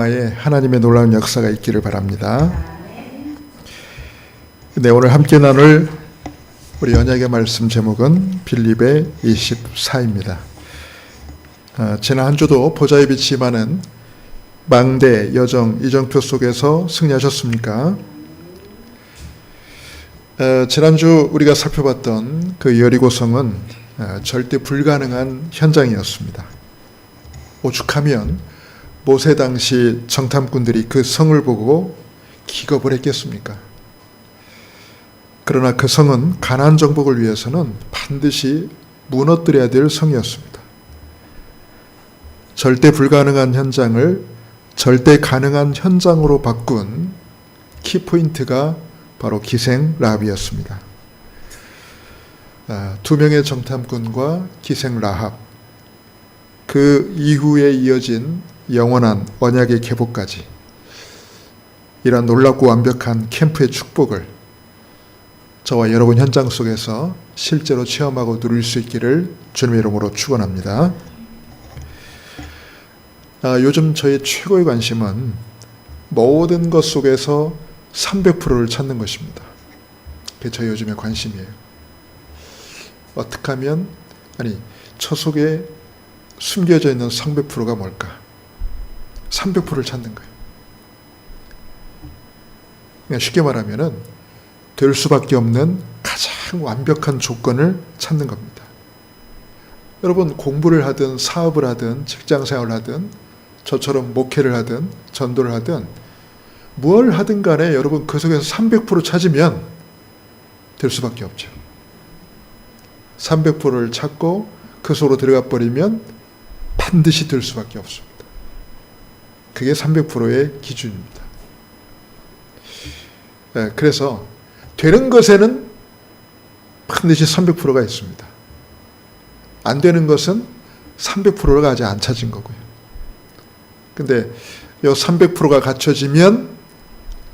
하나님의 놀라운 역사가 있기를 바랍니다. 네, 오늘 함께 나눌 우리 언약의 말씀 제목은 빌립의 24입니다. 지난 한 주도 보좌의 빛이 임하는 망대 여정 이정표 속에서 승리하셨습니까? 지난주 우리가 살펴봤던 그 여리고성은 절대 불가능한 현장이었습니다. 오죽하면 모세 당시 정탐꾼들이 그 성을 보고 기겁을 했겠습니까? 그러나 그 성은 가나안 정복을 위해서는 반드시 무너뜨려야 될 성이었습니다. 절대 불가능한 현장을 절대 가능한 현장으로 바꾼 키포인트가 바로 기생 라합이었습니다. 두 명의 정탐꾼과 기생 라합, 그 이후에 이어진 영원한 언약의 계보까지, 이러한 놀랍고 완벽한 캠프의 축복을 저와 여러분 현장 속에서 실제로 체험하고 누릴 수 있기를 주님의 이름으로 축원합니다. 요즘 저의 최고의 관심은 모든 것 속에서 300%를 찾는 것입니다. 그게 저의 요즘의 관심이에요. 어떻게 하면, 저 속에 숨겨져 있는 300%가 뭘까? 300%를 찾는 거예요. 그냥 쉽게 말하면은 될 수밖에 없는 가장 완벽한 조건을 찾는 겁니다. 여러분, 공부를 하든 사업을 하든 직장 생활을 하든 저처럼 목회를 하든 전도를 하든 뭘 하든 간에 여러분 그 속에서 300% 찾으면 될 수밖에 없죠. 300%를 찾고 그 속으로 들어가 버리면 반드시 될 수밖에 없습니다. 그게 300%의 기준입니다. 그래서 되는 것에는 반드시 300%가 있습니다. 안 되는 것은 300%가 아직 안 찾은 거고요. 근데 이 300%가 갖춰지면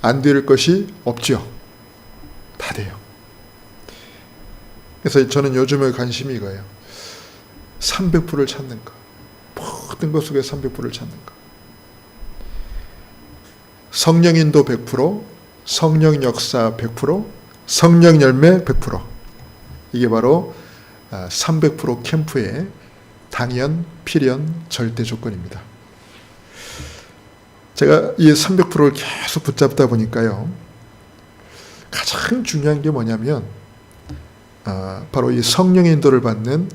안 될 것이 없죠. 다 돼요. 그래서 저는 요즘의 관심이 이거예요. 300%를 찾는 거. 모든 것 속에 300%를 찾는 거. 성령 인도 100%, 성령 역사 100%, 성령 열매 100%. 이게 바로 300% 캠프의 당연, 필연, 절대 조건입니다. 제가 이 300%를 계속 붙잡다 보니까요, 가장 중요한 게 뭐냐면 바로 이 성령 인도를 받는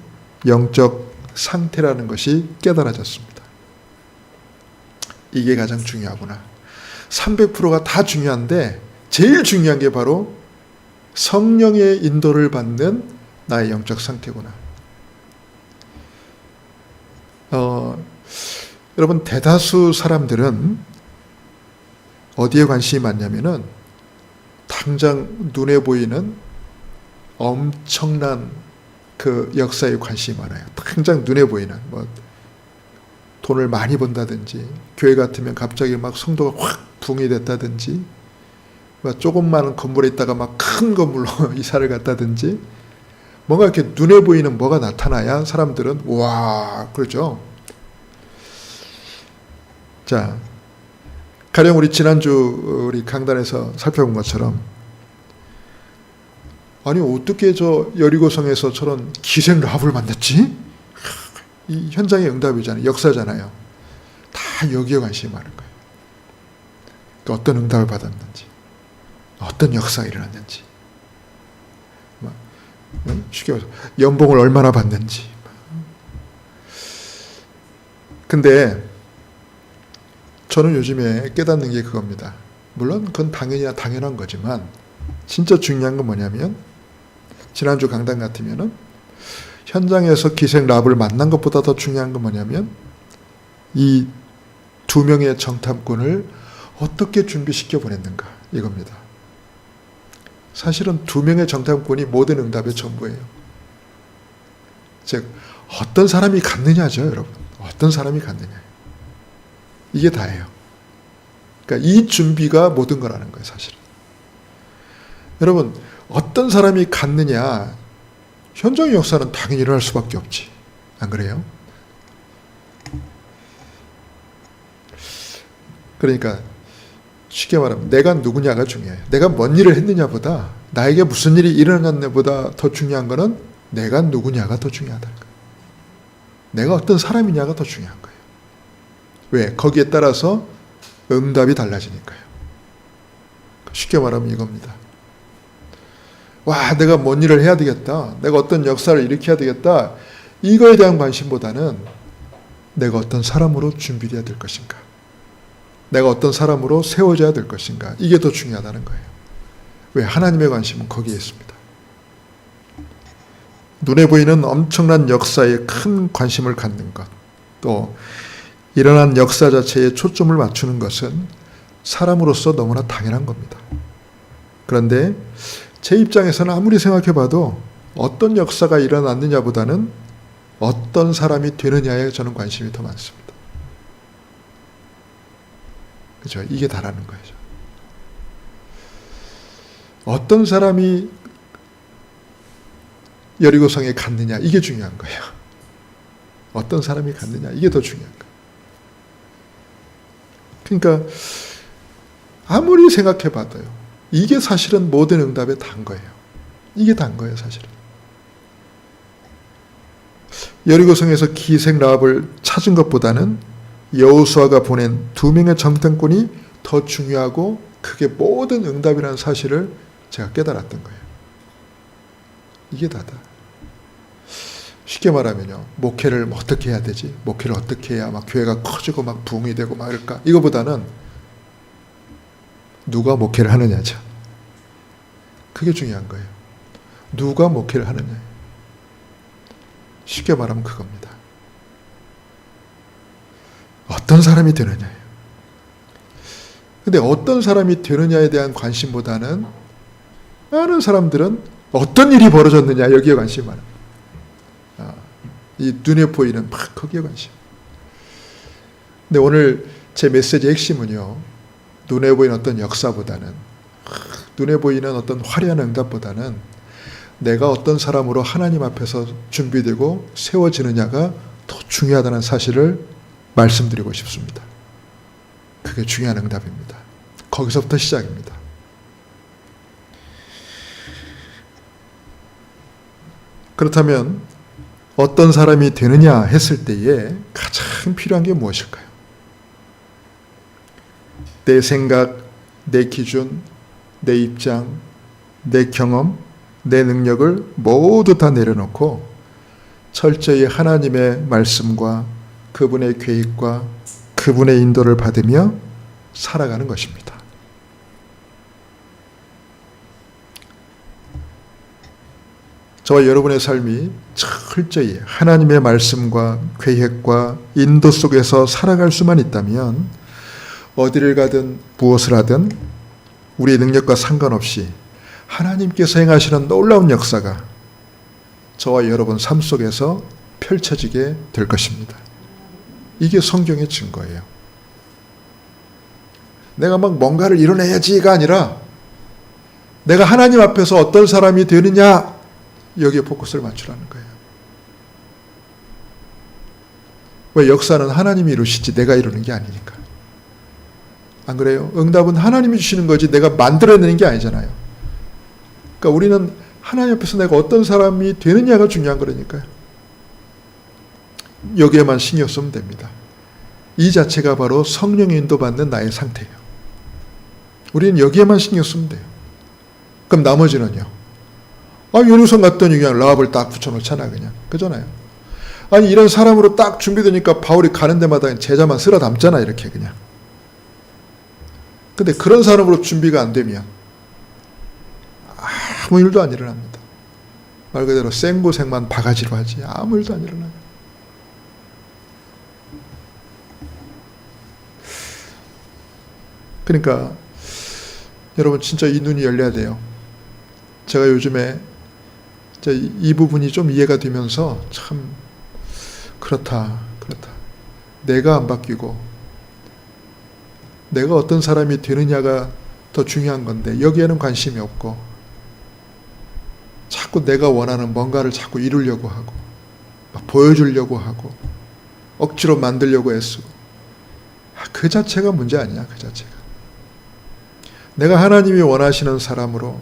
영적 상태라는 것이 깨달아졌습니다. 이게 가장 중요하구나. 300%가 다 중요한데 제일 중요한 게 바로 성령의 인도를 받는 나의 영적 상태구나. 여러분, 대다수 사람들은 어디에 관심이 많냐면은 당장 눈에 보이는 엄청난 그 역사에 관심이 많아요. 당장 눈에 보이는 돈을 많이 번다든지, 교회 같으면 갑자기 막 성도가 확 붕이 됐다든지, 조금만 건물에 있다가 막 큰 건물로 이사를 갔다든지, 뭔가 이렇게 눈에 보이는 뭐가 나타나야 사람들은 와 그러죠. 자, 가령 우리 지난주 우리 강단에서 살펴본 것처럼, 아니 어떻게 저 여리고성에서 저런 기생 라합을 만났지? 이 현장의 응답이잖아요. 역사잖아요. 다 여기에 관심이 많은 거예요. 또 어떤 응답을 받았는지, 어떤 역사가 일어났는지, 쉽게 말해서 연봉을 얼마나 받는지. 근데 저는 요즘에 깨닫는 게 그겁니다. 물론 그건 당연한 거지만 진짜 중요한 건 뭐냐면, 지난주 강단 같으면은 현장에서 기생 라합을 만난 것보다 더 중요한 건 뭐냐면, 이 두 명의 정탐꾼을 어떻게 준비시켜 보냈는가, 이겁니다. 사실은 두 명의 정탐꾼이 모든 응답의 전부예요. 즉, 어떤 사람이 갔느냐죠, 여러분. 어떤 사람이 갔느냐. 이게 다예요. 그러니까 이 준비가 모든 거라는 거예요, 사실은. 여러분, 어떤 사람이 갔느냐, 현장의 역사는 당연히 일어날 수밖에 없지. 안 그래요? 그러니까 쉽게 말하면 내가 누구냐가 중요해요. 내가 뭔 일을 했느냐보다 나에게 무슨 일이 일어났냐보다 더 중요한 거는 내가 누구냐가 더 중요하다는 거예요. 내가 어떤 사람이냐가 더 중요한 거예요. 왜? 거기에 따라서 응답이 달라지니까요. 쉽게 말하면 이겁니다. 와, 내가 뭔 일을 해야 되겠다. 내가 어떤 역사를 일으켜야 되겠다. 이거에 대한 관심보다는 내가 어떤 사람으로 준비되어야 될 것인가. 내가 어떤 사람으로 세워져야 될 것인가. 이게 더 중요하다는 거예요. 왜? 하나님의 관심은 거기에 있습니다. 눈에 보이는 엄청난 역사에 큰 관심을 갖는 것, 또 일어난 역사 자체에 초점을 맞추는 것은 사람으로서 너무나 당연한 겁니다. 그런데 제 입장에서는 아무리 생각해봐도 어떤 역사가 일어났느냐보다는 어떤 사람이 되느냐에 저는 관심이 더 많습니다. 그렇죠? 이게 다라는 거죠. 어떤 사람이 여리고성에 갔느냐, 이게 중요한 거예요. 어떤 사람이 갔느냐, 이게 더 중요한 거예요. 그러니까 아무리 생각해봐도요, 이게 사실은 모든 응답에 단 거예요. 이게 단 거예요, 사실은. 여리고성에서 기생 라합을 찾은 것보다는 여호수아가 보낸 2명의 정탐꾼이 더 중요하고 그게 모든 응답이라는 사실을 제가 깨달았던 거예요. 이게 다다. 쉽게 말하면요, 목회를 어떻게 해야 되지? 목회를 어떻게 해야 막 교회가 커지고 막 부흥이 되고 막 이럴까? 이거보다는 누가 목회를 하느냐죠. 그게 중요한 거예요. 누가 목회를 하느냐. 쉽게 말하면 그겁니다. 어떤 사람이 되느냐예요. 근데 어떤 사람이 되느냐에 대한 관심보다는 많은 사람들은 어떤 일이 벌어졌느냐, 여기에 관심이 많아요. 이 눈에 보이는 막 거기에 관심. 근데 오늘 제 메시지의 핵심은요, 눈에 보이는 어떤 역사보다는, 눈에 보이는 어떤 화려한 응답보다는 내가 어떤 사람으로 하나님 앞에서 준비되고 세워지느냐가 더 중요하다는 사실을 말씀드리고 싶습니다. 그게 중요한 응답입니다. 거기서부터 시작입니다. 그렇다면 어떤 사람이 되느냐 했을 때에 가장 필요한 게 무엇일까요? 내 생각, 내 기준, 내 입장, 내 경험, 내 능력을 모두 다 내려놓고 철저히 하나님의 말씀과 그분의 계획과 그분의 인도를 받으며 살아가는 것입니다. 저와 여러분의 삶이 철저히 하나님의 말씀과 계획과 인도 속에서 살아갈 수만 있다면 어디를 가든 무엇을 하든 우리의 능력과 상관없이 하나님께서 행하시는 놀라운 역사가 저와 여러분 삶 속에서 펼쳐지게 될 것입니다. 이게 성경의 증거예요. 내가 막 뭔가를 이뤄내야지가 아니라 내가 하나님 앞에서 어떤 사람이 되느냐, 여기에 포커스를 맞추라는 거예요. 왜? 역사는 하나님이 이루시지 내가 이루는 게 아니니까. 안 그래요? 응답은 하나님이 주시는 거지 내가 만들어내는 게 아니잖아요. 그러니까 우리는 하나님 앞에서 내가 어떤 사람이 되느냐가 중요한 거라니까요. 여기에만 신경 쓰면 됩니다. 이 자체가 바로 성령의 인도받는 나의 상태예요. 우리는 여기에만 신경 쓰면 돼요. 그럼 나머지는요? 여리고성 갔더니 그냥 라합을 딱 붙여놓잖아, 그냥. 그잖아요. 아니, 이런 사람으로 딱 준비되니까 바울이 가는 데마다 제자만 쓸어 담잖아, 이렇게 그냥. 근데 그런 사람으로 준비가 안 되면 아무 일도 안 일어납니다. 말 그대로 생고생만 바가지로 하지 아무 일도 안 일어나요. 그러니까 여러분 진짜 이 눈이 열려야 돼요. 제가 요즘에 이 부분이 좀 이해가 되면서 참 그렇다. 내가 안 바뀌고 내가 어떤 사람이 되느냐가 더 중요한 건데 여기에는 관심이 없고 자꾸 내가 원하는 뭔가를 자꾸 이루려고 하고 막 보여주려고 하고 억지로 만들려고 애쓰고 그 자체가 문제 아니야. 그 자체가. 내가 하나님이 원하시는 사람으로,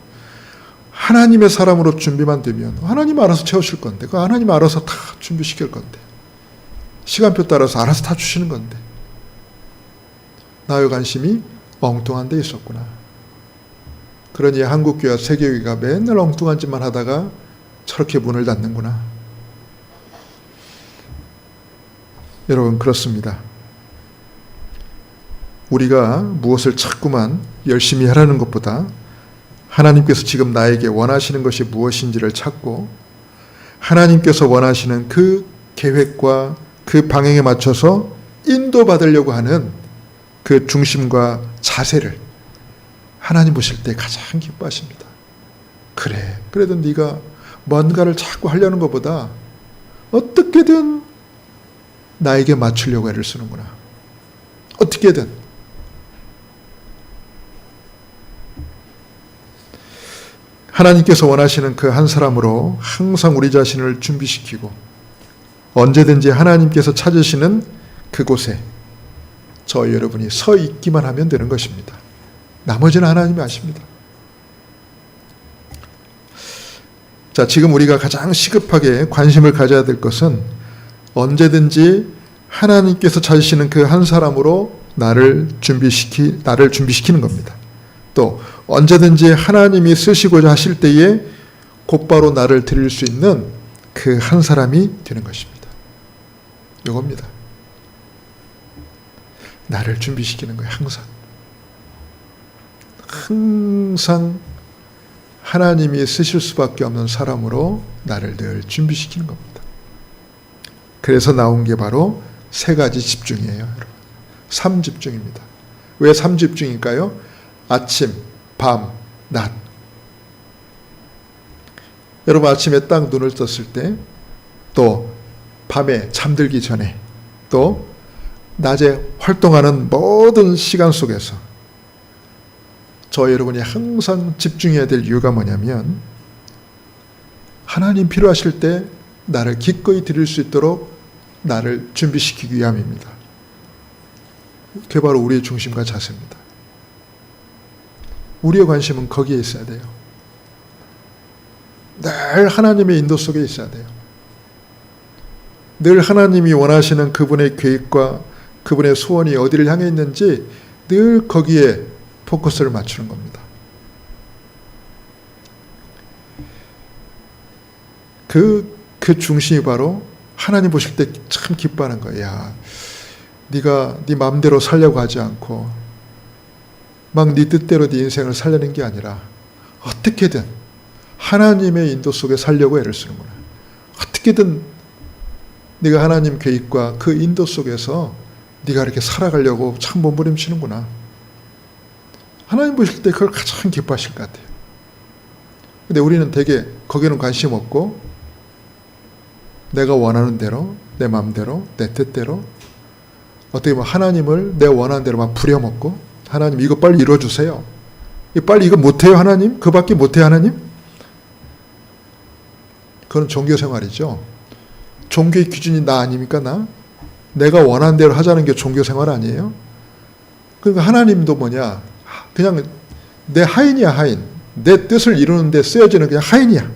하나님의 사람으로 준비만 되면 하나님 알아서 채우실 건데, 그 하나님 알아서 다 준비시킬 건데, 시간표 따라서 알아서 다 주시는 건데, 나의 관심이 엉뚱한 데 있었구나. 그러니 한국교회와 세계교회가 맨날 엉뚱한 짓만 하다가 저렇게 문을 닫는구나. 여러분, 그렇습니다. 우리가 무엇을 자꾸만 열심히 하라는 것보다 하나님께서 지금 나에게 원하시는 것이 무엇인지를 찾고 하나님께서 원하시는 그 계획과 그 방향에 맞춰서 인도받으려고 하는 그 중심과 자세를 하나님 보실 때 가장 기뻐하십니다. 그래, 그래도 네가 뭔가를 자꾸 하려는 것보다 어떻게든 나에게 맞추려고 애를 쓰는구나. 어떻게든. 하나님께서 원하시는 그 한 사람으로 항상 우리 자신을 준비시키고 언제든지 하나님께서 찾으시는 그곳에 저 여러분이 서 있기만 하면 되는 것입니다. 나머지는 하나님이 아십니다. 자, 지금 우리가 가장 시급하게 관심을 가져야 될 것은 언제든지 하나님께서 찾으시는 그 한 사람으로 나를 준비시키는 겁니다. 또 언제든지 하나님이 쓰시고자 하실 때에 곧바로 나를 드릴 수 있는 그 한 사람이 되는 것입니다. 이겁니다. 나를 준비시키는 거예요. 항상 하나님이 쓰실 수밖에 없는 사람으로 나를 늘 준비시키는 겁니다. 그래서 나온 게 바로 세 가지 집중이에요. 여러분. 3집중입니다. 왜 3집중일까요? 아침, 밤, 낮. 여러분, 아침에 딱 눈을 떴을 때, 또 밤에 잠들기 전에, 또 낮에 활동하는 모든 시간 속에서 저 여러분이 항상 집중해야 될 이유가 뭐냐면 하나님 필요하실 때 나를 기꺼이 드릴 수 있도록 나를 준비시키기 위함입니다. 그게 바로 우리의 중심과 자세입니다. 우리의 관심은 거기에 있어야 돼요. 늘 하나님의 인도 속에 있어야 돼요. 늘 하나님이 원하시는 그분의 계획과 그분의 소원이 어디를 향해 있는지 늘 거기에 포커스를 맞추는 겁니다. 그 중심이 바로 하나님 보실 때 참 기뻐하는 거예요. 야, 네가 네 마음대로 살려고 하지 않고 막 네 뜻대로 네 인생을 살려는 게 아니라 어떻게든 하나님의 인도 속에 살려고 애를 쓰는구나. 어떻게든 네가 하나님 계획과 그 인도 속에서 네가 이렇게 살아가려고 참 몸부림치는구나. 하나님 보실 때 그걸 가장 기뻐하실 것 같아요. 근데 우리는 되게 거기는 관심 없고 내가 원하는 대로, 내 마음대로, 내 뜻대로 어떻게 보면 하나님을 내 원하는 대로 막 부려먹고 하나님 이거 빨리 이루어주세요. 빨리 이거 못해요 하나님? 그밖에 못해요 하나님? 그건 종교생활이죠. 종교의 기준이 나 아닙니까 나? 내가 원하는 대로 하자는 게 종교생활 아니에요? 그러니까 하나님도 뭐냐? 그냥 내 하인이야 하인. 내 뜻을 이루는데 쓰여지는 그냥 하인이야.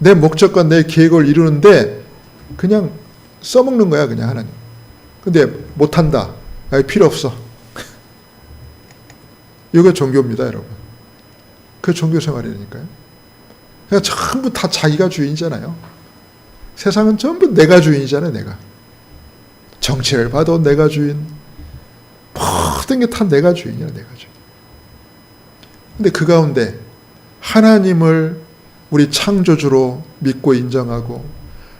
내 목적과 내 계획을 이루는데 그냥 써먹는 거야 그냥 하나님. 근데 못한다. 필요 없어. 이게 종교입니다 여러분. 그게 종교생활이니까요. 그냥 전부 다 자기가 주인이잖아요. 세상은 전부 내가 주인이잖아요. 내가. 정치를 봐도 내가 주인. 모든 게 다 내가 주인이야. 내가 주인. 근데 그 가운데 하나님을 우리 창조주로 믿고 인정하고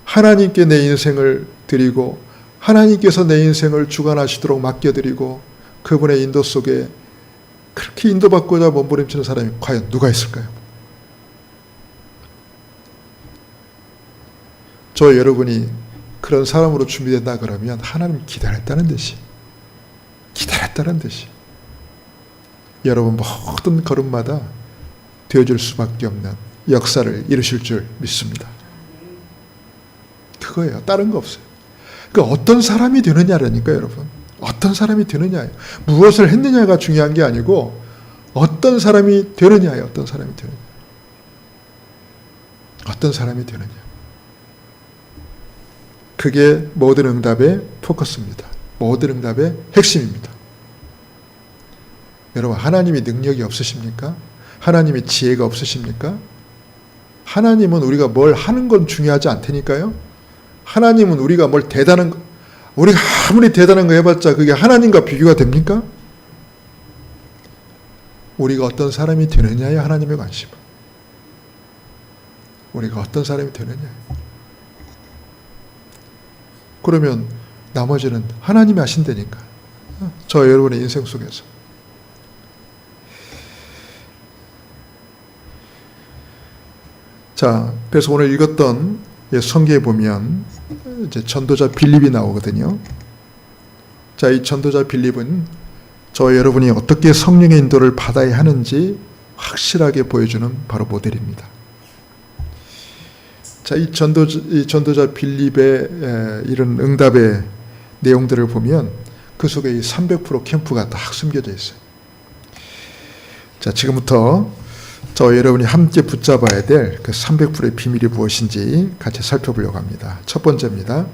하나님께 내 인생을 드리고 하나님께서 내 인생을 주관하시도록 맡겨드리고 그분의 인도 속에 그렇게 인도받고자 몸부림치는 사람이 과연 누가 있을까요? 저 여러분이 그런 사람으로 준비된다 그러면 하나님 기다렸다는 듯이 여러분 모든 걸음마다 되어줄 수밖에 없는 역사를 이루실 줄 믿습니다. 그거예요. 다른 거 없어요. 그러니까 어떤 사람이 되느냐라니까 여러분. 어떤 사람이 되느냐예요. 무엇을 했느냐가 중요한 게 아니고 어떤 사람이 되느냐예요. 어떤 사람이 되느냐. 어떤 사람이 되느냐. 그게 모든 응답의 포커스입니다. 모든 응답의 핵심입니다. 여러분, 하나님이 능력이 없으십니까? 하나님이 지혜가 없으십니까? 하나님은 우리가 뭘 하는 건 중요하지 않다니까요. 하나님은 우리가 뭘 우리가 아무리 대단한 거 해봤자 그게 하나님과 비교가 됩니까? 우리가 어떤 사람이 되느냐에 하나님의 관심은. 우리가 어떤 사람이 되느냐. 그러면 나머지는 하나님이 하신다니까. 저 여러분의 인생 속에서. 자, 그래서 오늘 읽었던 성경에 보면 이제 전도자 빌립이 나오거든요. 자, 이 전도자 빌립은 저 여러분이 어떻게 성령의 인도를 받아야 하는지 확실하게 보여주는 바로 모델입니다. 자, 이 전도자 빌립의 이런 응답의 내용들을 보면 그 속에 이 300% 캠프가 딱 숨겨져 있어요. 자, 지금부터 저 여러분이 함께 붙잡아야 될 그 300%의 비밀이 무엇인지 같이 살펴보려고 합니다. 첫 번째입니다.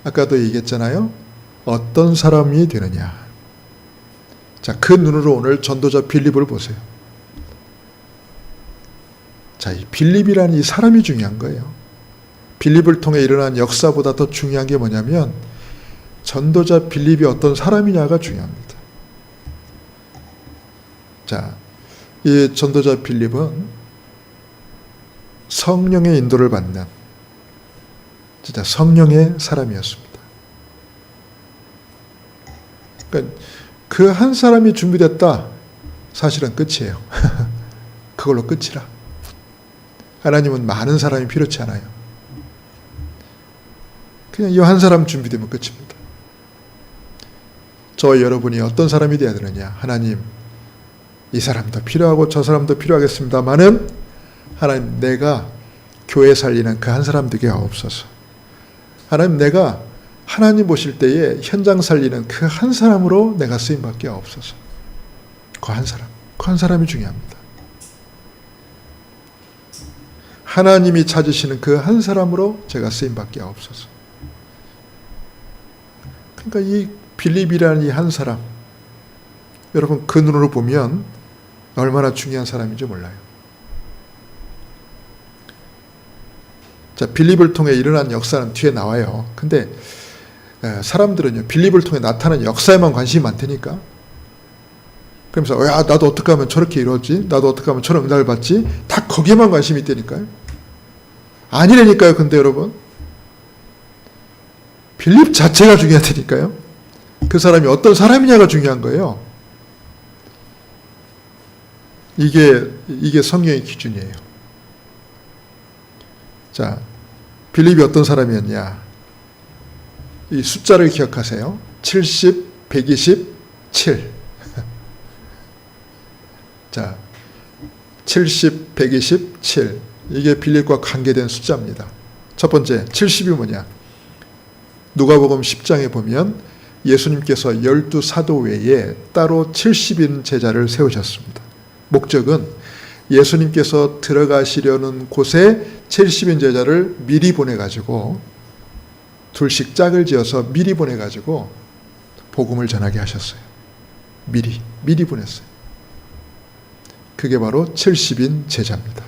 아까도 얘기했잖아요. 어떤 사람이 되느냐. 자, 그 눈으로 오늘 전도자 빌립을 보세요. 자, 이 빌립이라는 이 사람이 중요한 거예요. 빌립을 통해 일어난 역사보다 더 중요한 게 뭐냐면 전도자 빌립이 어떤 사람이냐가 중요합니다. 자, 이 전도자 빌립은 성령의 인도를 받는 진짜 성령의 사람이었습니다. 그러니까 그 한 사람이 준비됐다. 사실은 끝이에요. 그걸로 끝이라. 하나님은 많은 사람이 필요치 않아요. 그냥 이 한 사람 준비되면 끝입니다. 저 여러분이 어떤 사람이 되어야 되느냐. 하나님, 이 사람도 필요하고 저 사람도 필요하겠습니다마는 하나님, 내가 교회 살리는 그 한 사람 되게 없어서. 하나님, 내가 하나님 보실 때에 현장 살리는 그 한 사람으로 내가 쓰임받게 없어서. 그 한 사람이 중요합니다. 하나님이 찾으시는 그 한 사람으로 제가 쓰임받게 없어서. 그러니까 이 빌립이라는 이 한 사람, 여러분 그 눈으로 보면 얼마나 중요한 사람인지 몰라요. 자, 빌립을 통해 일어난 역사는 뒤에 나와요. 근데 사람들은요, 빌립을 통해 나타난 역사에만 관심이 많다니까. 그러면서 야, 나도 어떻게 하면 저렇게 이루어지? 나도 어떻게 하면 저런 응답을 받지? 다 거기에만 관심이 있다니까요. 아니라니까요. 근데 여러분, 빌립 자체가 중요하다니까요. 그 사람이 어떤 사람이냐가 중요한 거예요. 이게 성경의 기준이에요. 자, 빌립이 어떤 사람이었냐? 이 숫자를 기억하세요. 70, 127. 자, 70, 127. 이게 빌립과 관계된 숫자입니다. 첫 번째, 70이 뭐냐? 누가복음 10장에 보면 예수님께서 12사도 외에 따로 70인 제자를 세우셨습니다. 목적은 예수님께서 들어가시려는 곳에 70인 제자를 미리 보내가지고 둘씩 짝을 지어서 미리 보내가지고 복음을 전하게 하셨어요. 미리 보냈어요. 그게 바로 70인 제자입니다.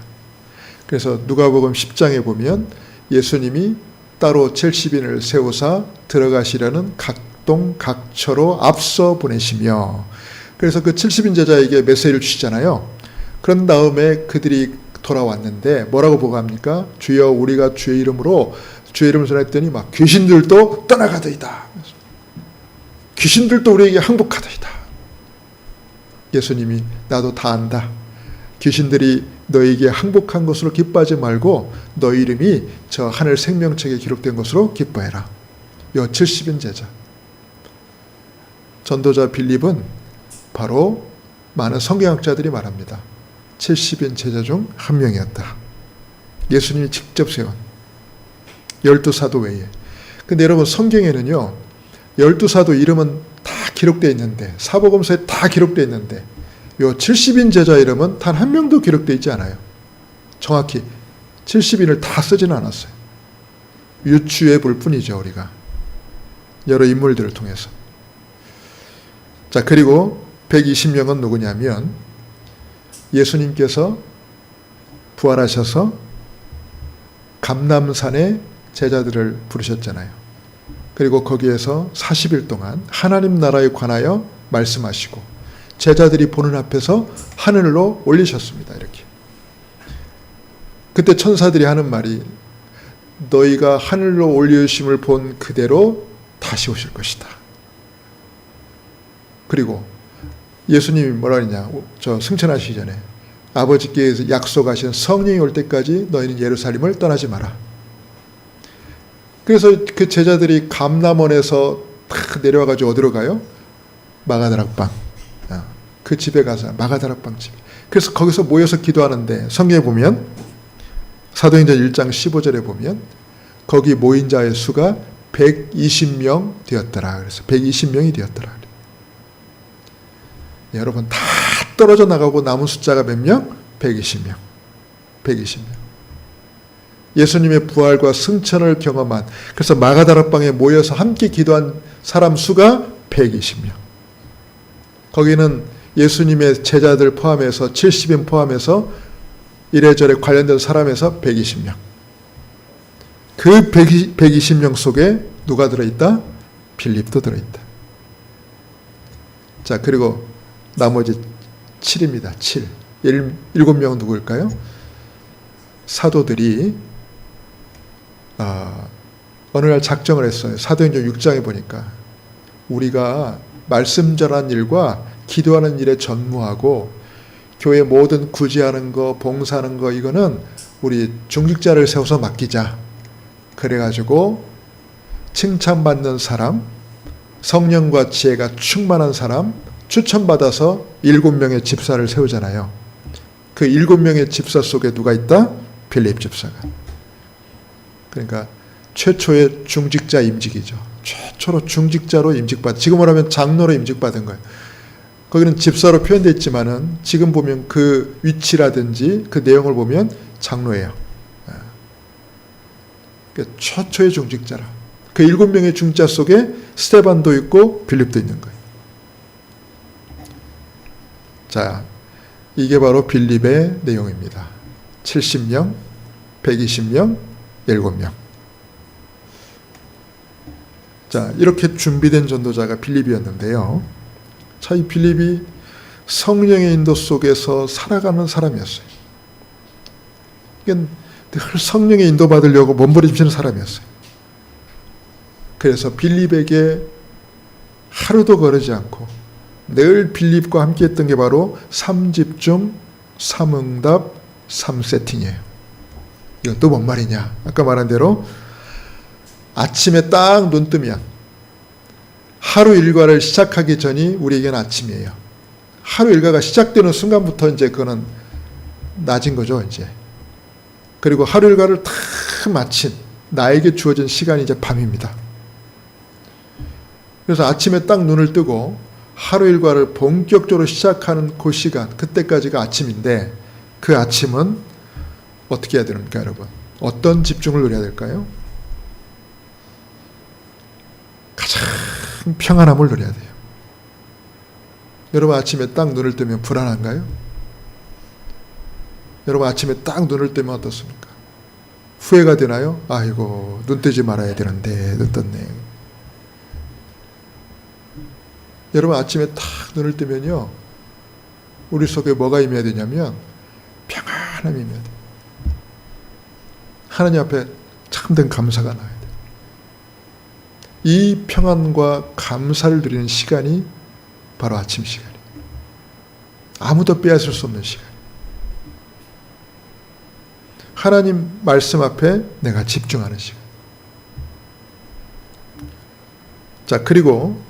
그래서 누가복음 10장에 보면 예수님이 따로 70인을 세우사 들어가시려는 각동 각처로 앞서 보내시며, 그래서 그 70인 제자에게 메시지를 주시잖아요. 그런 다음에 그들이 돌아왔는데 뭐라고 보고합니까? 주여, 우리가 주의 이름을 전했더니 막 귀신들도 떠나가더이다. 귀신들도 우리에게 항복하더이다. 예수님이 나도 다 안다. 귀신들이 너에게 항복한 것으로 기뻐하지 말고 너 이름이 저 하늘 생명책에 기록된 것으로 기뻐해라. 요 70인 제자. 전도자 빌립은 바로 많은 성경학자들이 말합니다. 70인 제자 중 한 명이었다. 예수님이 직접 세운 12사도 외에. 근데 여러분, 성경에는요, 12사도 이름은 다 기록되어 있는데, 사복음서에 다 기록되어 있는데, 요 70인 제자 이름은 단 한 명도 기록되어 있지 않아요. 정확히 70인을 다 쓰지는 않았어요. 유추해 볼 뿐이죠, 우리가. 여러 인물들을 통해서. 자, 그리고 120명은 누구냐면, 예수님께서 부활하셔서 감람산에 제자들을 부르셨잖아요. 그리고 거기에서 40일 동안 하나님 나라에 관하여 말씀하시고 제자들이 보는 앞에서 하늘로 올리셨습니다. 이렇게. 그때 천사들이 하는 말이 너희가 하늘로 올리심을 본 그대로 다시 오실 것이다. 그리고 예수님이 뭐라 그러냐, 저 승천하시기 전에 아버지께서 약속하신 성령이 올 때까지 너희는 예루살렘을 떠나지 마라. 그래서 그 제자들이 감람원에서 탁 내려와가지고 어디로 가요? 마가다락방. 그 집에 가서 마가다락방 집. 그래서 거기서 모여서 기도하는데 성경에 보면 사도행전 1장 15절에 보면 거기 모인 자의 수가 120명 되었더라. 그래서 120명이 되었더라. 여러분 다 떨어져 나가고 남은 숫자가 몇 명? 120명. 120명. 예수님의 부활과 승천을 경험한, 그래서 마가다락방에 모여서 함께 기도한 사람 수가 120명. 거기는 예수님의 제자들 포함해서 70인 포함해서 이래저래 관련된 사람에서 120명. 그 120명 속에 누가 들어있다? 빌립도 들어있다. 자, 그리고 나머지 7입니다. 7. 7명은 누구일까요? 사도들이 어느 날 작정을 했어요. 사도행전 6장에 보니까 우리가 말씀 전하는 일과 기도하는 일에 전무하고 교회 모든 구제하는 거, 봉사하는 거 이거는 우리 중직자를 세워서 맡기자. 그래가지고 칭찬받는 사람, 성령과 지혜가 충만한 사람 추천받아서 7명의 집사를 세우잖아요. 그 7명의 집사 속에 누가 있다? 빌립 집사가. 그러니까 최초의 중직자 임직이죠. 최초로 중직자로 임직받, 지금으로 하면 장로로 임직받은 거예요. 거기는 집사로 표현되어 있지만은 지금 보면 그 위치라든지 그 내용을 보면 장로예요. 그러니까 최초의 중직자라. 그 7명의 중직자 속에 스테반도 있고 빌립도 있는 거예요. 자, 이게 바로 빌립의 내용입니다. 70명, 120명, 7명. 자, 이렇게 준비된 전도자가 빌립이었는데요. 자, 이 빌립이 성령의 인도 속에서 살아가는 사람이었어요. 늘 성령의 인도 받으려고 몸부림치는 사람이었어요. 그래서 빌립에게 하루도 거르지 않고 늘 빌립과 함께 했던 게 바로 3집중, 3응답, 3세팅이에요. 이건 또 뭔 말이냐? 아까 말한 대로 아침에 딱 눈 뜨면 하루 일과를 시작하기 전이 우리에게는 아침이에요. 하루 일과가 시작되는 순간부터 이제 그거는 낮인 거죠, 이제. 그리고 하루 일과를 다 마친 나에게 주어진 시간이 이제 밤입니다. 그래서 아침에 딱 눈을 뜨고 하루 일과를 본격적으로 시작하는 그 시간, 그때까지가 아침인데 그 아침은 어떻게 해야 됩니까, 여러분? 어떤 집중을 누려야 될까요? 가장 평안함을 누려야 돼요. 여러분 아침에 딱 눈을 뜨면 불안한가요? 여러분 아침에 딱 눈을 뜨면 어떻습니까? 후회가 되나요? 아이고 눈 뜨지 말아야 되는데 눈 떴네. 여러분 아침에 딱 눈을 뜨면요, 우리 속에 뭐가 임해야 되냐면 평안함이 임해야 돼요. 하나님 앞에 참된 감사가 나야 돼요. 이 평안과 감사를 누리는 시간이 바로 아침 시간이에요. 아무도 빼앗을 수 없는 시간. 하나님 말씀 앞에 내가 집중하는 시간. 자, 그리고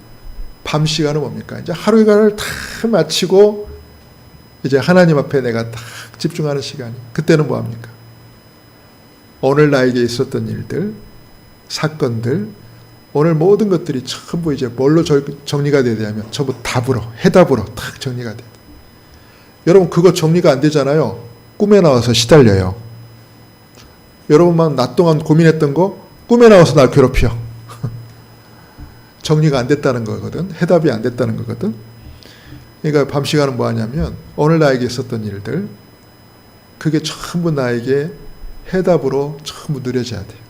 밤 시간은 뭡니까? 이제 하루 일과를 다 마치고 이제 하나님 앞에 내가 딱 집중하는 시간이. 그때는 뭐 합니까? 오늘 나에게 있었던 일들, 사건들, 오늘 모든 것들이 전부 이제 뭘로 정리가 돼야 되냐면 전부 답으로, 해답으로 탁 정리가 돼요. 여러분 그거 정리가 안 되잖아요. 꿈에 나와서 시달려요. 여러분만 낮 동안 고민했던 거 꿈에 나와서 날 괴롭혀. 정리가 안 됐다는 거거든. 해답이 안 됐다는 거거든. 그러니까 밤 시간은 뭐 하냐면 오늘 나에게 있었던 일들 그게 전부 나에게 해답으로 전부 누려져야 돼요.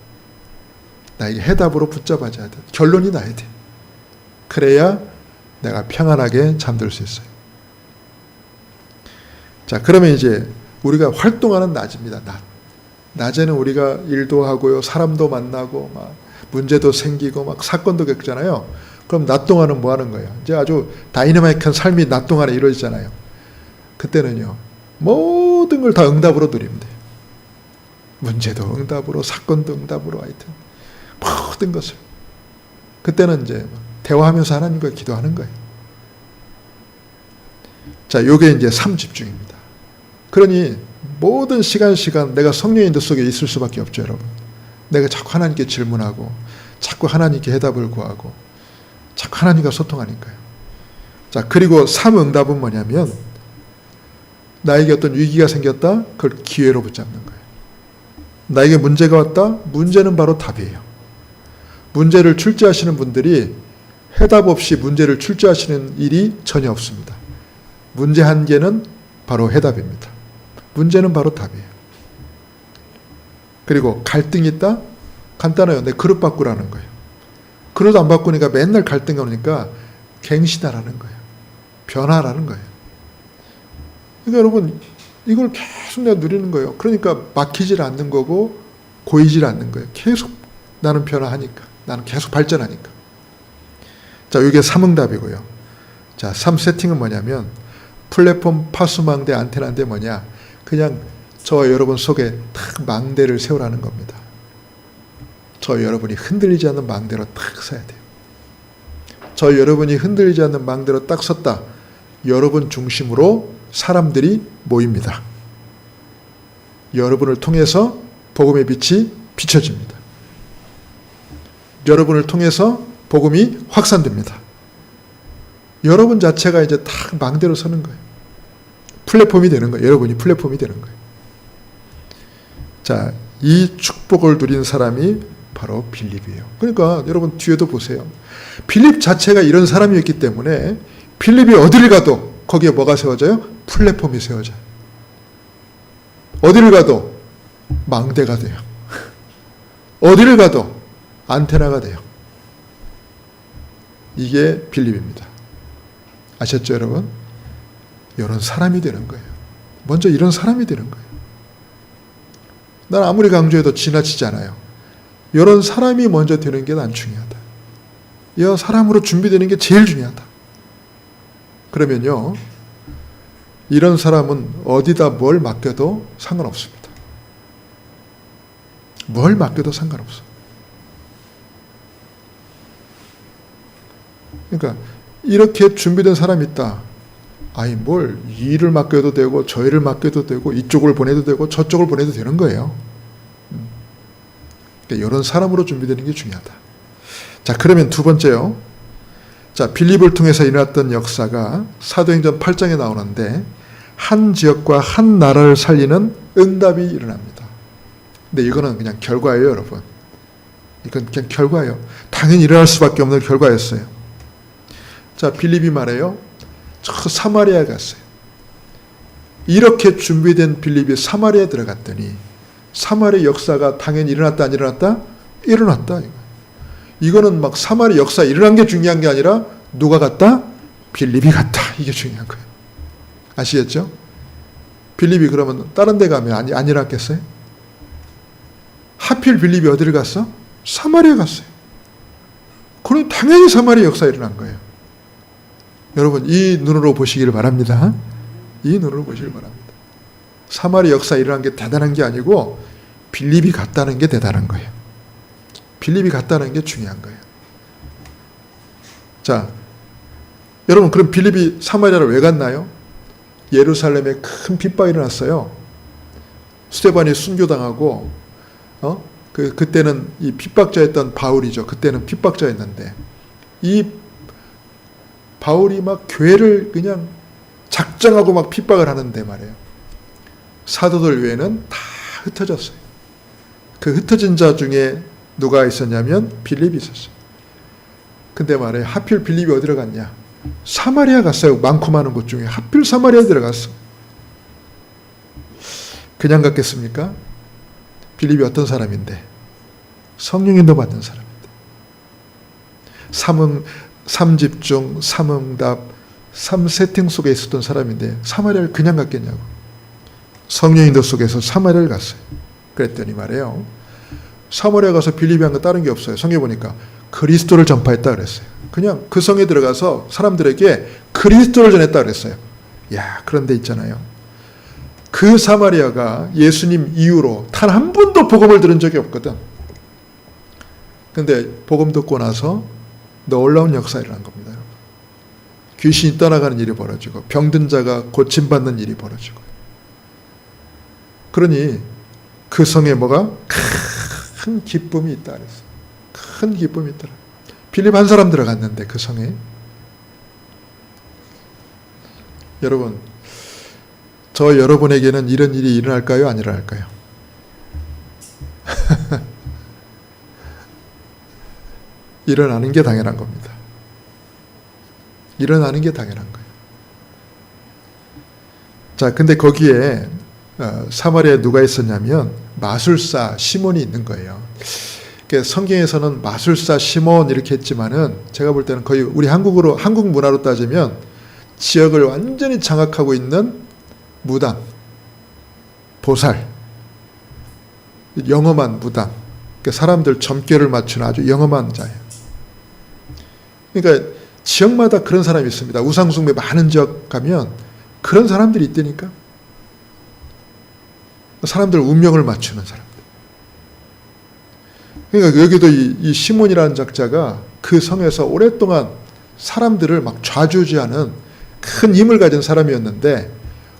나에게 해답으로 붙잡아져야 돼. 결론이 나야 돼. 그래야 내가 평안하게 잠들 수 있어요. 자, 그러면 이제 우리가 활동하는 낮입니다. 낮에는 우리가 일도 하고요, 사람도 만나고 막 문제도 생기고 막 사건도 겪잖아요. 그럼 낮 동안은 뭐 하는 거예요? 이제 아주 다이너마이크한 삶이 낮 동안에 이루어지잖아요. 그때는요, 모든 걸 다 응답으로 누리면 돼요. 문제도 응답으로, 사건도 응답으로, 하여튼 모든 것을. 그때는 이제 대화하면서 하나님과 기도하는 거예요. 자, 요게 이제 삶 집중입니다. 그러니 모든 시간 내가 성령의 인도 속에 있을 수밖에 없죠, 여러분. 내가 자꾸 하나님께 질문하고 자꾸 하나님께 해답을 구하고 자꾸 하나님과 소통하니까요. 자, 그리고 삶 응답은 뭐냐면 나에게 어떤 위기가 생겼다, 그걸 기회로 붙잡는 거예요. 나에게 문제가 왔다, 문제는 바로 답이에요. 문제를 출제하시는 분들이 해답 없이 문제를 출제하시는 일이 전혀 없습니다. 문제 한 개는 바로 해답입니다. 문제는 바로 답이에요. 그리고 갈등이 있다? 간단해요. 내 그릇 바꾸라는 거예요. 그릇 안 바꾸니까 맨날 갈등이 오니까 갱신하라는 거예요. 변화라는 거예요. 그러니까 여러분 이걸 계속 내가 누리는 거예요. 그러니까 막히질 않는 거고 고이질 않는 거예요. 계속 나는 변화하니까. 나는 계속 발전하니까. 자, 이게 3응답이고요. 자, 3세팅은 뭐냐면 플랫폼 파수망대 안테나인데 뭐냐. 그냥 저와 여러분 속에 탁 망대를 세우라는 겁니다. 저와 여러분이 흔들리지 않는 망대로 탁 서야 돼요. 저와 여러분이 흔들리지 않는 망대로 딱 섰다. 여러분 중심으로 사람들이 모입니다. 여러분을 통해서 복음의 빛이 비춰집니다. 여러분을 통해서 복음이 확산됩니다. 여러분 자체가 이제 딱 망대로 서는 거예요. 플랫폼이 되는 거예요. 여러분이 플랫폼이 되는 거예요. 자, 이 축복을 누린 사람이 바로 빌립이에요. 그러니까 여러분 뒤에도 보세요. 빌립 자체가 이런 사람이었기 때문에 빌립이 어디를 가도 거기에 뭐가 세워져요? 플랫폼이 세워져요. 어디를 가도 망대가 돼요. 어디를 가도 안테나가 돼요. 이게 빌립입니다. 아셨죠, 여러분? 이런 사람이 되는 거예요. 먼저 이런 사람이 되는 거예요. 난 아무리 강조해도 지나치지 않아요. 이런 사람이 먼저 되는 게 난 중요하다. 이 사람으로 준비되는 게 제일 중요하다. 그러면요, 이런 사람은 어디다 뭘 맡겨도 상관없습니다. 뭘 맡겨도 상관없어. 그러니까 이렇게 준비된 사람이 있다. 아니 뭘 이 일을 맡겨도 되고 저 일을 맡겨도 되고 이쪽을 보내도 되고 저쪽을 보내도 되는 거예요. 그러니까 이런 사람으로 준비되는 게 중요하다. 자, 그러면 두 번째요. 자, 빌립을 통해서 일어났던 역사가 사도행전 8장에 나오는데 한 지역과 한 나라를 살리는 응답이 일어납니다. 근데 이거는 그냥 결과예요, 여러분. 이건 그냥 결과예요. 당연히 일어날 수밖에 없는 결과였어요. 자, 빌립이 말해요. 저 사마리아에 갔어요. 이렇게 준비된 빌립이 사마리아에 들어갔더니 사마리아 역사가 당연히 일어났다 안 일어났다? 일어났다. 이거는 막 사마리아 역사 일어난 게 중요한 게 아니라 누가 갔다? 빌립이 갔다. 이게 중요한 거예요. 아시겠죠? 빌립이 그러면 다른 데 가면 안 일어났겠어요? 하필 빌립이 어디를 갔어? 사마리아 갔어요. 그럼 당연히 사마리아 역사 일어난 거예요. 여러분 이 눈으로 보시기를 바랍니다. 이 눈으로 보시길 바랍니다. 사마리아 역사 일어난 게 대단한 게 아니고 빌립이 갔다는 게 대단한 거예요. 빌립이 갔다는 게 중요한 거예요. 자, 여러분 그럼 빌립이 사마리아를 왜 갔나요? 예루살렘에 큰 핍박이 일어났어요. 스데반이 순교당하고 그때는 이 핍박자였던 바울이죠. 그때는 핍박자였는데 이 바울이 막 교회를 그냥 작정하고 막 핍박을 하는데 말이에요. 사도들 외에는 다 흩어졌어요. 그 흩어진 자 중에 누가 있었냐면 빌립이 있었어요. 근데 말이에요. 하필 빌립이 어디로 갔냐? 사마리아 갔어요. 많고 많은 곳 중에 하필 사마리아 들어갔어. 그냥 갔겠습니까? 빌립이 어떤 사람인데? 성령인도 받는 사람인데. 삼집중, 삼응답, 삼세팅 속에 있었던 사람인데 사마리아를 그냥 갔겠냐고. 성령인도 속에서 사마리아를 갔어요. 그랬더니 말이에요. 사마리아 가서 빌립이 한 거 다른 게 없어요. 성경 보니까 그리스도를 전파했다 그랬어요. 그냥 그 성에 들어가서 사람들에게 그리스도를 전했다 그랬어요. 야, 그런데 있잖아요. 그 사마리아가 예수님 이후로 단 한 번도 복음을 들은 적이 없거든. 근데 복음 듣고 나서 놀라운 역사를 일어난 겁니다. 여러분. 귀신이 떠나가는 일이 벌어지고 병든 자가 고침받는 일이 벌어지고. 그러니 그 성에 뭐가? 큰 기쁨이 있다 그랬어요. 큰 기쁨이 있더라. 빌립 한 사람 들어갔는데 그 성에. 여러분, 저 여러분에게는 이런 일이 일어날까요? 안 일어날까요? 일어나는 게 당연한 겁니다. 일어나는 게 당연한 거예요. 자, 근데 거기에 사마리아에 누가 있었냐면 마술사 시몬이 있는 거예요. 그러니까 성경에서는 마술사 시몬 이렇게 했지만은 제가 볼 때는 거의 우리 한국 문화로 따지면 지역을 완전히 장악하고 있는 무당, 보살, 영험한 무당, 그러니까 사람들 점괘를 맞추는 아주 영험한 자예요. 그러니까 지역마다 그런 사람이 있습니다. 우상숭배 많은 지역 가면 그런 사람들이 있다니까. 사람들 운명을 맞추는 사람들. 그러니까 여기도 이 시몬이라는 작자가 그 성에서 오랫동안 사람들을 막 좌지우지하는 큰 힘을 가진 사람이었는데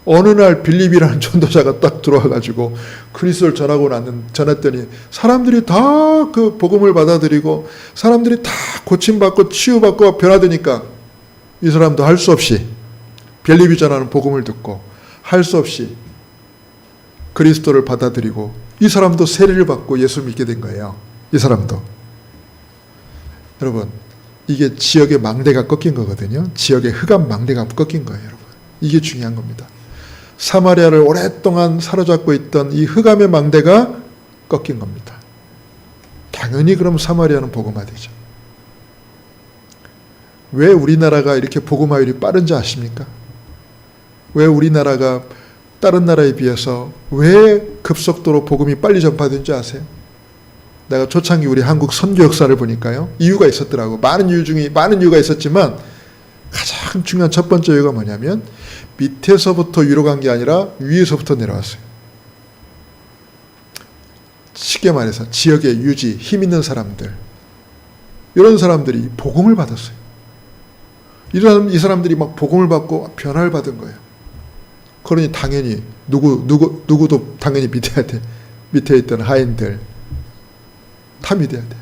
어느 날 빌립이라는 전도자가 딱 들어와가지고 그리스도를 전했더니 사람들이 다 그 복음을 받아들이고 사람들이 다 고침받고 치유받고 변화되니까 이 사람도 할 수 없이 빌립이 전하는 복음을 듣고 할 수 없이 그리스도를 받아들이고 이 사람도 세례를 받고 예수 믿게 된 거예요. 이 사람도. 여러분, 이게 지역의 망대가 꺾인 거거든요. 지역의 흑암 망대가 꺾인 거예요. 여러분, 이게 중요한 겁니다. 사마리아를 오랫동안 사로잡고 있던 이 흑암의 망대가 꺾인 겁니다. 당연히 그럼 사마리아는 복음화되죠. 왜 우리나라가 이렇게 복음화율이 빠른지 아십니까? 왜 우리나라가 다른 나라에 비해서 왜 급속도로 복음이 빨리 전파되는지 아세요? 내가 초창기 우리 한국 선교 역사를 보니까요. 이유가 있었더라고. 많은 이유가 있었지만 가장 중요한 첫 번째 이유가 뭐냐면 밑에서부터 위로 간 게 아니라 위에서부터 내려왔어요. 쉽게 말해서 지역의 유지, 힘 있는 사람들, 이런 사람들이 복음을 받았어요. 이 사람들이 막 복음을 받고 변화를 받은 거예요. 그러니 당연히 누구도 당연히 믿어야 돼. 밑에 있던 하인들 다 믿어야 돼.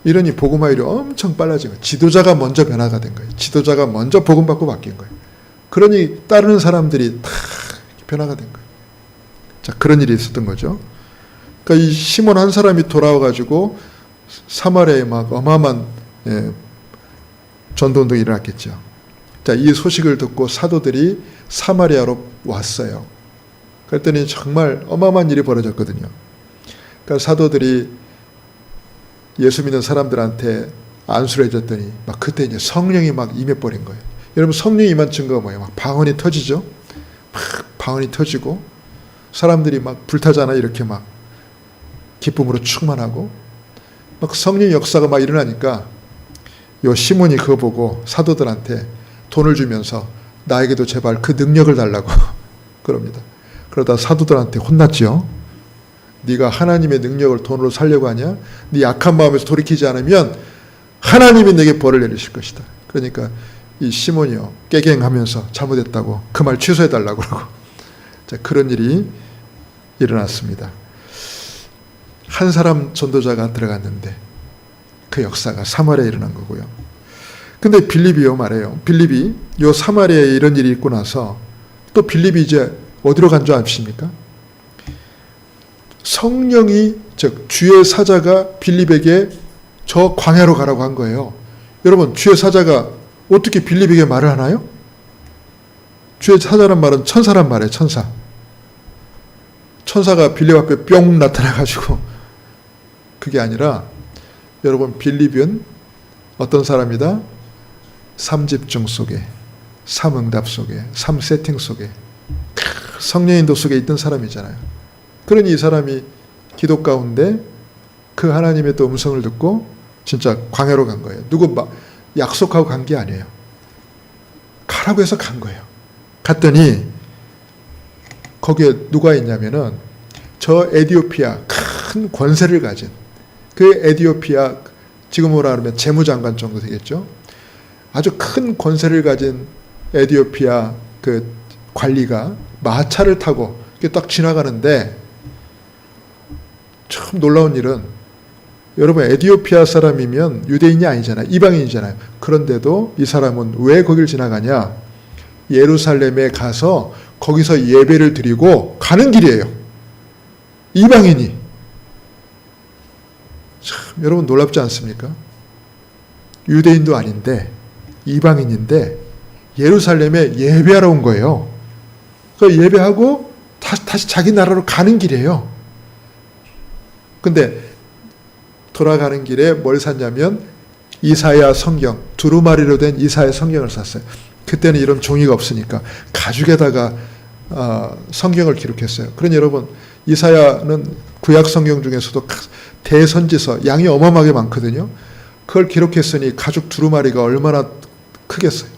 이러니 복음화율이 엄청 빨라진 거예요. 지도자가 먼저 변화가 된 거예요. 지도자가 먼저 복음받고 바뀐 거예요. 그러니 따르는 사람들이 다 변화가 된 거예요. 자, 그런 일이 있었던 거죠. 그러니까 이 시몬 한 사람이 돌아와가지고 사마리아에 막 어마어마한 전도운동이 일어났겠죠. 자, 이 소식을 듣고 사도들이 사마리아로 왔어요. 그랬더니 정말 어마어마한 일이 벌어졌거든요. 그러니까 사도들이 예수 믿는 사람들한테 안수를 해줬더니 막 그때 이제 성령이 막 임해버린 거예요. 여러분, 성령이 임한 증거가 뭐예요? 막 방언이 터지죠? 막 방언이 터지고 사람들이 막 불타잖아. 이렇게 막 기쁨으로 충만하고 막 성령 역사가 막 일어나니까 요 시몬이 그거 보고 사도들한테 돈을 주면서 나에게도 제발 그 능력을 달라고 그럽니다. 그러다 사도들한테 혼났지요. 네가 하나님의 능력을 돈으로 살려고 하냐? 네 약한 마음에서 돌이키지 않으면 하나님이 내게 벌을 내리실 것이다. 그러니까 이 시몬이요 깨갱하면서 잘못했다고 그 말 취소해달라고 그러고 자, 그런 일이 일어났습니다. 한 사람 전도자가 들어갔는데 그 역사가 사마리아에 일어난 거고요. 근데 빌립이요 말해요. 빌립이 요 사마리아에 이런 일이 있고 나서 또 빌립이 이제 어디로 간 줄 아십니까? 성령이 즉 주의 사자가 빌립에게 저 광야로 가라고 한 거예요. 여러분 주의 사자가 어떻게 빌립에게 말을 하나요? 주의 사자란 말은 천사란 말이에요. 천사. 천사가 빌립 앞에 뿅 나타나가지고 그게 아니라 여러분 빌립은 어떤 사람이다? 3집중 속에 3응답 속에 3세팅 속에 성령의 인도 속에 있던 사람이잖아요. 그러니 이 사람이 기도 가운데 그 하나님의 또 음성을 듣고 진짜 광야로 간 거예요. 누구 막 약속하고 간 게 아니에요. 가라고 해서 간 거예요. 갔더니 거기에 누가 있냐면은 저 에디오피아 큰 권세를 가진 그 에디오피아 지금으로 하면 재무장관 정도 되겠죠. 아주 큰 권세를 가진 에디오피아 그 관리가 마차를 타고 딱 지나가는데 참 놀라운 일은 여러분 에디오피아 사람이면 유대인이 아니잖아요. 이방인이잖아요. 그런데도 이 사람은 왜 거길 지나가냐? 예루살렘에 가서 거기서 예배를 드리고 가는 길이에요. 이방인이. 참 여러분 놀랍지 않습니까? 유대인도 아닌데 이방인인데 예루살렘에 예배하러 온 거예요. 그 예배하고 다시 자기 나라로 가는 길이에요. 근데 돌아가는 길에 뭘 샀냐면 이사야 성경, 두루마리로 된 이사야 성경을 샀어요. 그때는 이런 종이가 없으니까 가죽에다가 성경을 기록했어요. 그러니 여러분 이사야는 구약 성경 중에서도 대선지서 양이 어마어마하게 많거든요. 그걸 기록했으니 가죽 두루마리가 얼마나 크겠어요.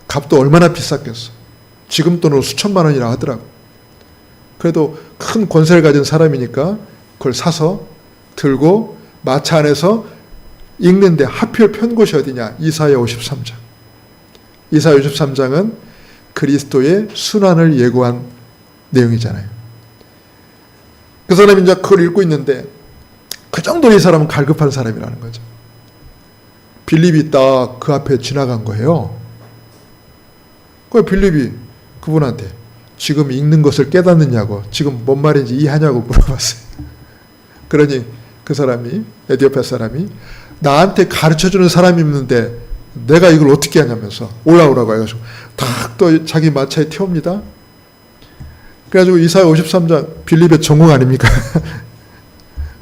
값도 얼마나 비쌌겠어. 지금 돈으로 수천만 원이라 하더라고. 그래도 큰 권세를 가진 사람이니까 그걸 사서 들고 마차 안에서 읽는데 하필 편 곳이 어디냐? 이사야 53장. 이사야 53장은 그리스도의 순환을 예고한 내용이잖아요. 그 사람이 이제 그걸 읽고 있는데 그 정도로 이 사람은 갈급한 사람이라는 거죠. 빌립이 딱 그 앞에 지나간 거예요. 그 빌립이 그분한테 지금 읽는 것을 깨닫느냐고, 지금 뭔 말인지 이해하냐고 물어봤어요. 그러니 그 사람이, 에디오피아 사람이 나한테 가르쳐주는 사람이 있는데 내가 이걸 어떻게 하냐면서 올라오라고 해가지고 딱 또 자기 마차에 태웁니다. 그래가지고 이사야 53장 빌립의 전공 아닙니까?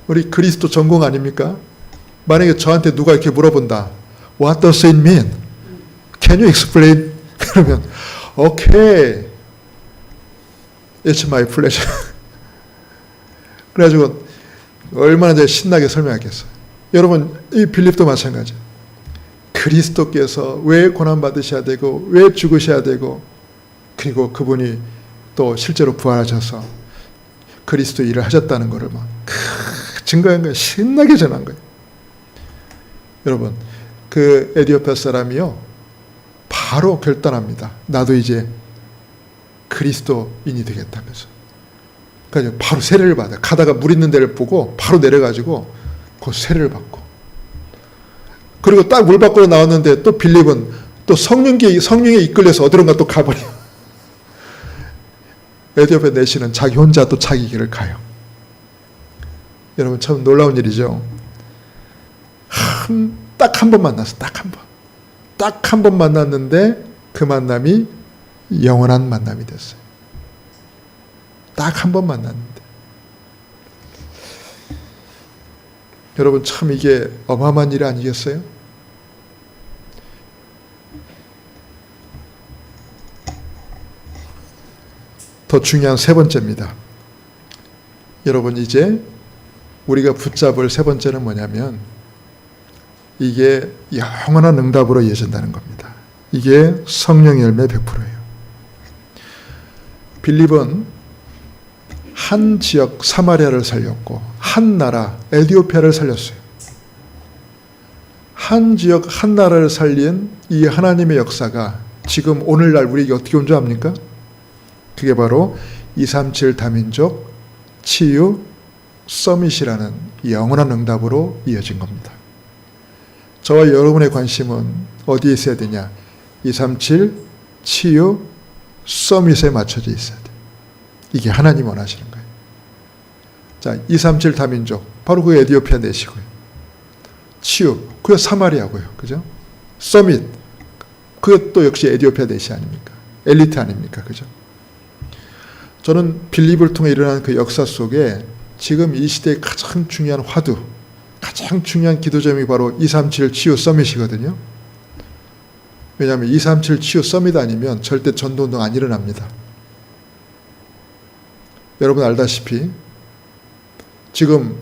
우리 그리스도 전공 아닙니까? 만약에 저한테 누가 이렇게 물어본다. What does it mean? Can you explain? 그러면 Okay. It's my pleasure. 그래가지고 얼마나 이제 신나게 설명하겠어요. 여러분 이 빌립도 마찬가지예요. 그리스도께서 왜 고난받으셔야 되고 왜 죽으셔야 되고 그리고 그분이 또 실제로 부활하셔서 그리스도 일을 하셨다는 것을 막 증거한 거예요. 신나게 전한 거예요. 여러분 그 에디오피아 사람이요 바로 결단합니다. 나도 이제 그리스도인이 되겠다면서. 그러니까 바로 세례를 받아요. 가다가 물 있는 데를 보고 바로 내려가지고 그 세례를 받고. 그리고 딱 물 밖으로 나왔는데 또 빌립은 또 성령에 이끌려서 어디론가 또 가버려. 에디오피아 내시는 자기 혼자 또 자기 길을 가요. 여러분 참 놀라운 일이죠. 딱 한 번 만났어. 딱 한 번. 딱 한 번 만났는데 그 만남이 영원한 만남이 됐어요. 딱 한 번 만났는데. 여러분 참 이게 어마어마한 일 아니겠어요? 더 중요한 세 번째입니다. 여러분 이제 우리가 붙잡을 세 번째는 뭐냐면 이게 영원한 응답으로 이어진다는 겁니다. 이게 성령 열매 100%예요. 빌립은 한 지역 사마리아를 살렸고 한 나라 에디오피아를 살렸어요. 한 지역 한 나라를 살린 이 하나님의 역사가 지금 오늘날 우리에게 어떻게 온 줄 압니까? 그게 바로 237 다민족 치유 서밋이라는 영원한 응답으로 이어진 겁니다. 저와 여러분의 관심은 어디에 있어야 되냐? 237 치유 서밋에 맞춰져 있어야 돼요. 이게 하나님 원하시는 거예요. 자, 237 다민족, 바로 그 에티오피아 내시고요. 치유, 그게 사마리아고요. 그죠? 서밋, 그것도 역시 에티오피아 내시 아닙니까? 엘리트 아닙니까? 그죠? 저는 빌립을 통해 일어난 그 역사 속에 지금 이 시대의 가장 중요한 화두, 가장 중요한 기도점이 바로 237 치유 서밋이거든요. 왜냐하면 237 치유 서밋 아니면 절대 전도운동 안 일어납니다. 여러분 알다시피 지금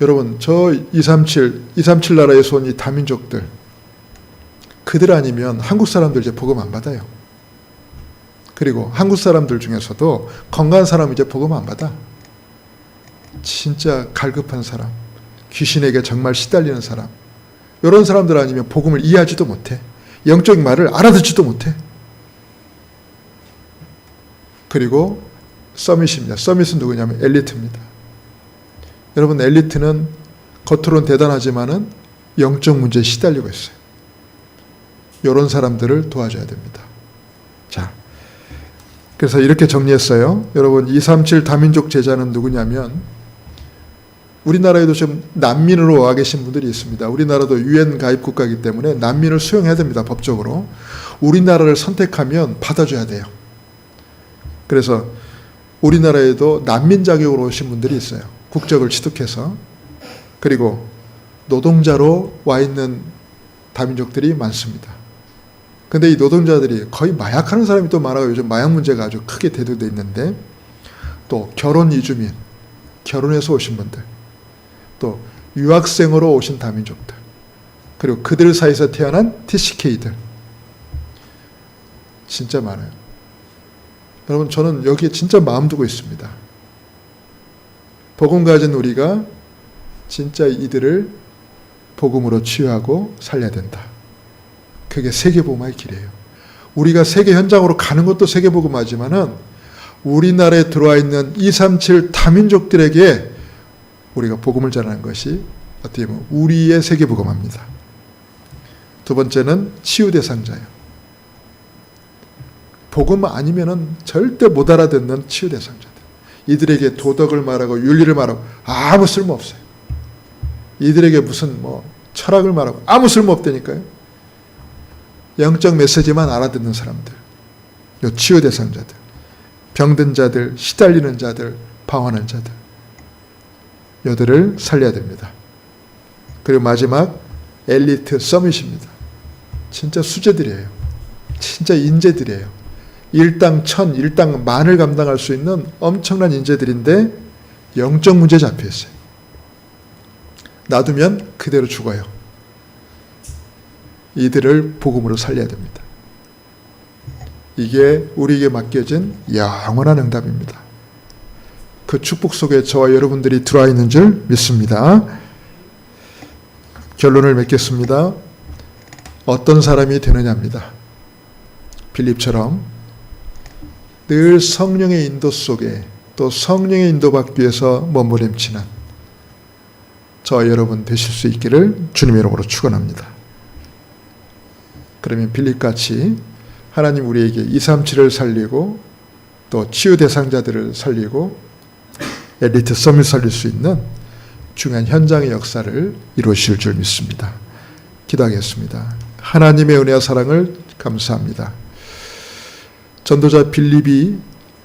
여러분 저 237 나라에서 온 이 다민족들, 그들 아니면 한국 사람들 이제 복음 안 받아요. 그리고 한국 사람들 중에서도 건강한 사람 이제 복음 안 받아. 진짜 갈급한 사람, 귀신에게 정말 시달리는 사람, 이런 사람들 아니면 복음을 이해하지도 못해. 영적인 말을 알아듣지도 못해. 그리고 서밋입니다. 서밋은 누구냐면 엘리트입니다. 여러분 엘리트는 겉으로는 대단하지만은 영적 문제에 시달리고 있어요. 이런 사람들을 도와줘야 됩니다. 자, 그래서 이렇게 정리했어요. 여러분 237 다민족 제자는 누구냐면 우리나라에도 지금 난민으로 와 계신 분들이 있습니다. 우리나라도 UN 가입 국가이기 때문에 난민을 수용해야 됩니다. 법적으로. 우리나라를 선택하면 받아줘야 돼요. 그래서 우리나라에도 난민 자격으로 오신 분들이 있어요. 국적을 취득해서. 그리고 노동자로 와 있는 다민족들이 많습니다. 근데 이 노동자들이 거의 마약하는 사람이 또 많아요. 요즘 마약 문제가 아주 크게 대두되어 있는데, 또 결혼 이주민, 결혼해서 오신 분들, 또 유학생으로 오신 다민족들, 그리고 그들 사이에서 태어난 TCK들 진짜 많아요. 여러분 저는 여기에 진짜 마음 두고 있습니다. 복음 가진 우리가 진짜 이들을 복음으로 치유하고 살려야 된다. 그게 세계복음화의 길이에요. 우리가 세계 현장으로 가는 것도 세계복음화지만은 우리나라에 들어와 있는 237 다민족들에게 우리가 복음을 전하는 것이 어떻게 보면 우리의 세계복음화입니다. 두 번째는 치유 대상자예요. 복음 아니면은 절대 못 알아듣는 치유 대상자들. 이들에게 도덕을 말하고 윤리를 말하고 아무 쓸모 없어요. 이들에게 무슨 철학을 말하고 아무 쓸모 없다니까요. 영적 메시지만 알아듣는 사람들, 요 치유 대상자들, 병든 자들, 시달리는 자들, 방황하는 자들, 여들을 살려야 됩니다. 그리고 마지막 엘리트 서밋입니다. 진짜 수제들이에요. 진짜 인재들이에요. 일당 천, 일당 만을 감당할 수 있는 엄청난 인재들인데 영적 문제 잡혀 있어요. 놔두면 그대로 죽어요. 이들을 복음으로 살려야 됩니다. 이게 우리에게 맡겨진 영원한 응답입니다. 그 축복 속에 저와 여러분들이 들어와 있는 줄 믿습니다. 결론을 맺겠습니다. 어떤 사람이 되느냐입니다. 빌립처럼 늘 성령의 인도 속에 또 성령의 인도받기 위해서 몸부림치는 저와 여러분 되실 수 있기를 주님의 이름으로 축원합니다. 그러면 빌립같이 하나님 우리에게 237을 살리고 또 치유 대상자들을 살리고 엘리트 썸을 살릴 수 있는 중요한 현장의 역사를 이루실 줄 믿습니다. 기도하겠습니다. 하나님의 은혜와 사랑을 감사합니다. 전도자 빌립이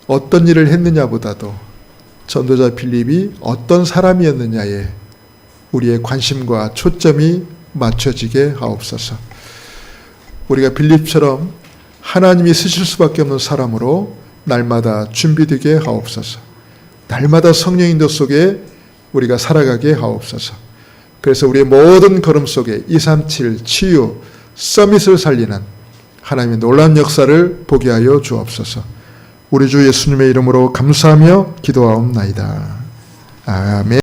어떤 일을 했느냐보다도 전도자 빌립이 어떤 사람이었느냐에 우리의 관심과 초점이 맞춰지게 하옵소서. 우리가 빌립처럼 하나님이 쓰실 수밖에 없는 사람으로 날마다 준비되게 하옵소서. 날마다 성령 인도 속에 우리가 살아가게 하옵소서. 그래서 우리의 모든 걸음 속에 237 치유 서밋을 살리는 하나님의 놀라운 역사를 보게 하여 주옵소서. 우리 주 예수님의 이름으로 감사하며 기도하옵나이다. 아멘.